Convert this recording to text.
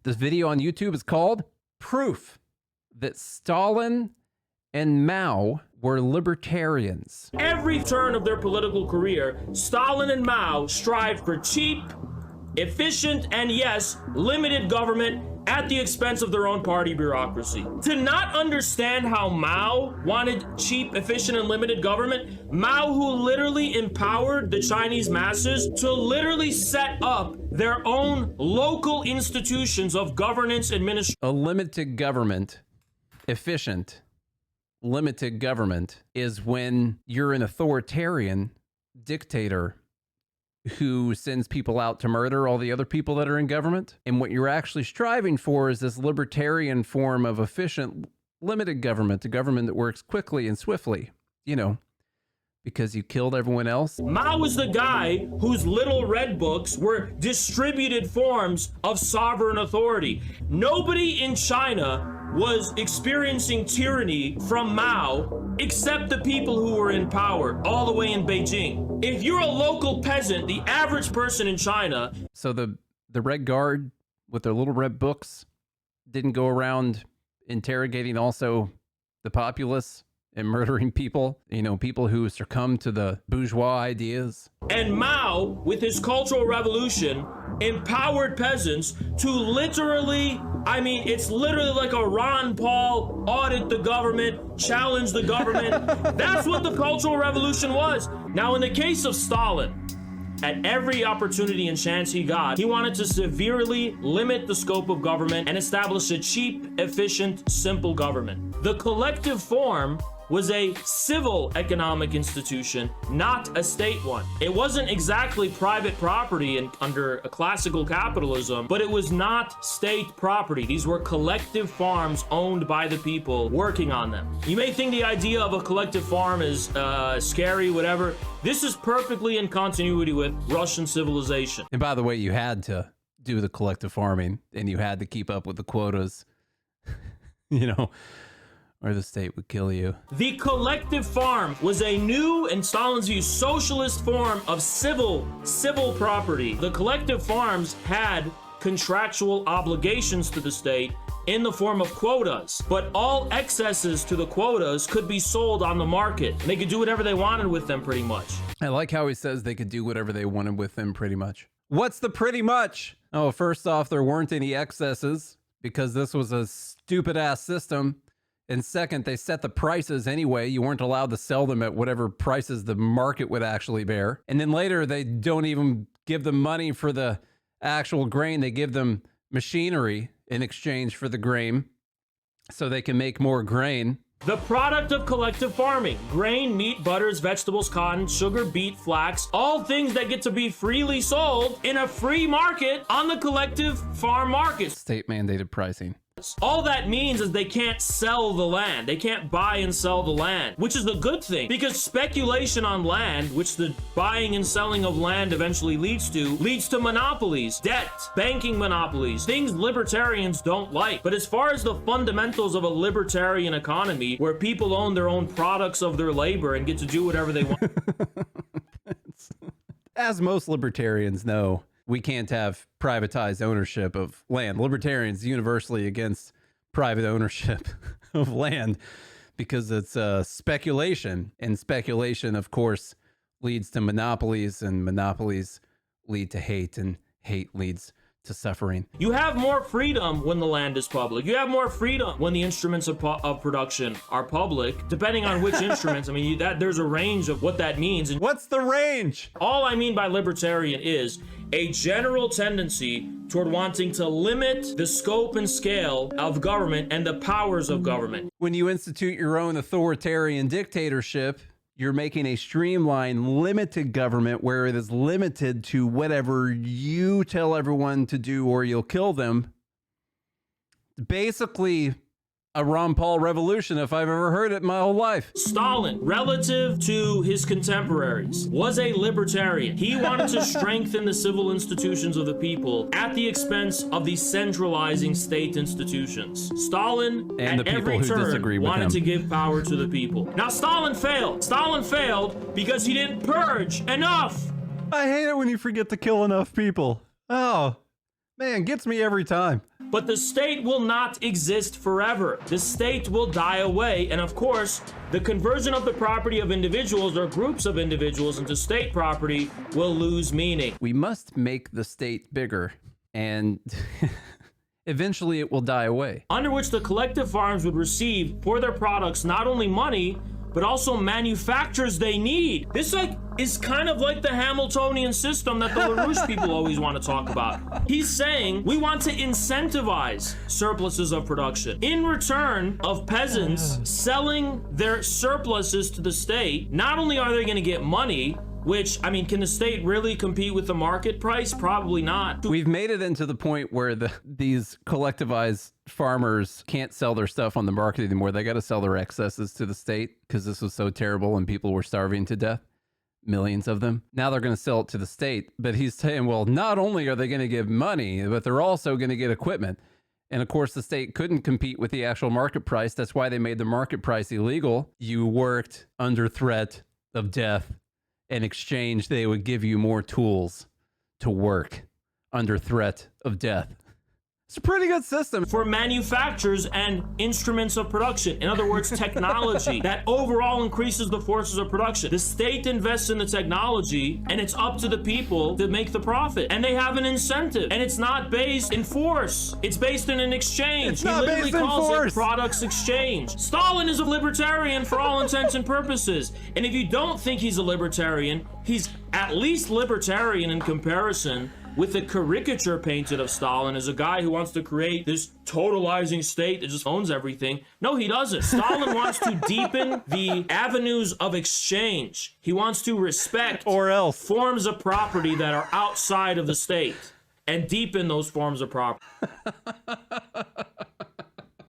This video on YouTube is called Proof that Stalin and Mao were libertarians. Every turn of their political career, Stalin and Mao strived for cheap, efficient, and yes, limited government at the expense of their own party bureaucracy. To not understand how Mao wanted cheap, efficient, and limited government, Mao, who literally empowered the Chinese masses to literally set up their own local institutions of governance, administration. A limited government, efficient, limited government is when you're an authoritarian dictator who sends people out to murder all the other people that are in government. And what you're actually striving for is this libertarian form of efficient, limited government, a government that works quickly and swiftly, you know, because you killed everyone else. Mao was the guy whose little red books were distributed forms of sovereign authority. Nobody in China was experiencing tyranny from Mao except the people who were in power all the way in Beijing. If you're a local peasant, the average person in China... So the Red Guard with their little red books didn't go around interrogating also the populace and murdering people, you know, people who succumb to the bourgeois ideas. And Mao, with his Cultural Revolution, empowered peasants to literally, I mean, it's literally like a Ron Paul audit the government, challenge the government. That's what the Cultural Revolution was. Now, in the case of Stalin, at every opportunity and chance he got, he wanted to severely limit the scope of government and establish a cheap, efficient, simple government. The collective form was a civil economic institution, not a state one. It wasn't exactly private property under a classical capitalism, but it was not state property. These were collective farms owned by the people working on them. You may think the idea of a collective farm is scary, whatever. This is perfectly in continuity with Russian civilization. And by the way, you had to do the collective farming and you had to keep up with the quotas, you know, or the state would kill you. The collective farm was a new, in Stalin's view, socialist form of civil property. The collective farms had contractual obligations to the state in the form of quotas, but all excesses to the quotas could be sold on the market. And they could do whatever they wanted with them pretty much. I like how he says they could do whatever they wanted with them pretty much. What's the pretty much? Oh, first off, there weren't any excesses because this was a stupid ass system. And second, they set the prices anyway. You weren't allowed to sell them at whatever prices the market would actually bear. And then later, they don't even give them money for the actual grain. They give them machinery in exchange for the grain so they can make more grain. The product of collective farming: grain, meat, butters, vegetables, cotton, sugar, beet, flax, all things that get to be freely sold in a free market on the collective farm market. State mandated pricing. All that means is they can't sell the land. They can't buy and sell the land, which is a good thing, because speculation on land, which the buying and selling of land eventually leads to monopolies, debt, banking monopolies, things libertarians don't like. But as far as the fundamentals of a libertarian economy, where people own their own products of their labor and get to do whatever they want. As most libertarians know, we can't have privatized ownership of land. Libertarians universally against private ownership of land because it's speculation. And speculation, of course, leads to monopolies, and monopolies lead to hate, and hate leads to suffering. You have more freedom when the land is public. You have more freedom when the instruments of production are public, depending on which instruments. I mean, there's a range of what that means. And what's the range? All I mean by libertarian is a general tendency toward wanting to limit the scope and scale of government and the powers of government. When you institute your own authoritarian dictatorship, you're making a streamlined, limited government where it is limited to whatever you tell everyone to do or you'll kill them. Basically, a Ron Paul revolution, if I've ever heard it in my whole life. Stalin, relative to his contemporaries, was a libertarian. He wanted to strengthen the civil institutions of the people at the expense of the centralizing state institutions. Stalin, and at every turn, wanted to give power to the people. Now, Stalin failed. Stalin failed because he didn't purge enough. I hate it when you forget to kill enough people. Oh, man, gets me every time. But the state will not exist forever. The state will die away. And of course, the conversion of the property of individuals or groups of individuals into state property will lose meaning. We must make the state bigger, and eventually it will die away. Under which the collective farms would receive for their products not only money, but also manufacturers they need. This is kind of like the Hamiltonian system that the LaRouche people always want to talk about. He's saying we want to incentivize surpluses of production in return of peasants selling their surpluses to the state. Not only are they going to get money, which, I mean, can the state really compete with the market price? Probably not. We've made it into the point where these collectivized farmers can't sell their stuff on the market anymore. They got to sell their excesses to the state because this was so terrible and people were starving to death. Millions of them. Now they're going to sell it to the state. But he's saying, well, not only are they going to give money, but they're also going to get equipment. And of course, the state couldn't compete with the actual market price. That's why they made the market price illegal. You worked under threat of death. In exchange, they would give you more tools to work under threat of death. It's a pretty good system. For manufacturers and instruments of production. In other words, technology that overall increases the forces of production. The state invests in the technology and it's up to the people to make the profit. And they have an incentive. And it's not based in force. It's based in an exchange. It's not based in force. He literally calls it products exchange. Stalin is a libertarian for all intents and purposes. And if you don't think he's a libertarian, he's at least libertarian in comparison with the caricature painted of Stalin as a guy who wants to create this totalizing state that just owns everything. No, he doesn't. Stalin wants to deepen the avenues of exchange. He wants to respect or else forms of property that are outside of the state and deepen those forms of property.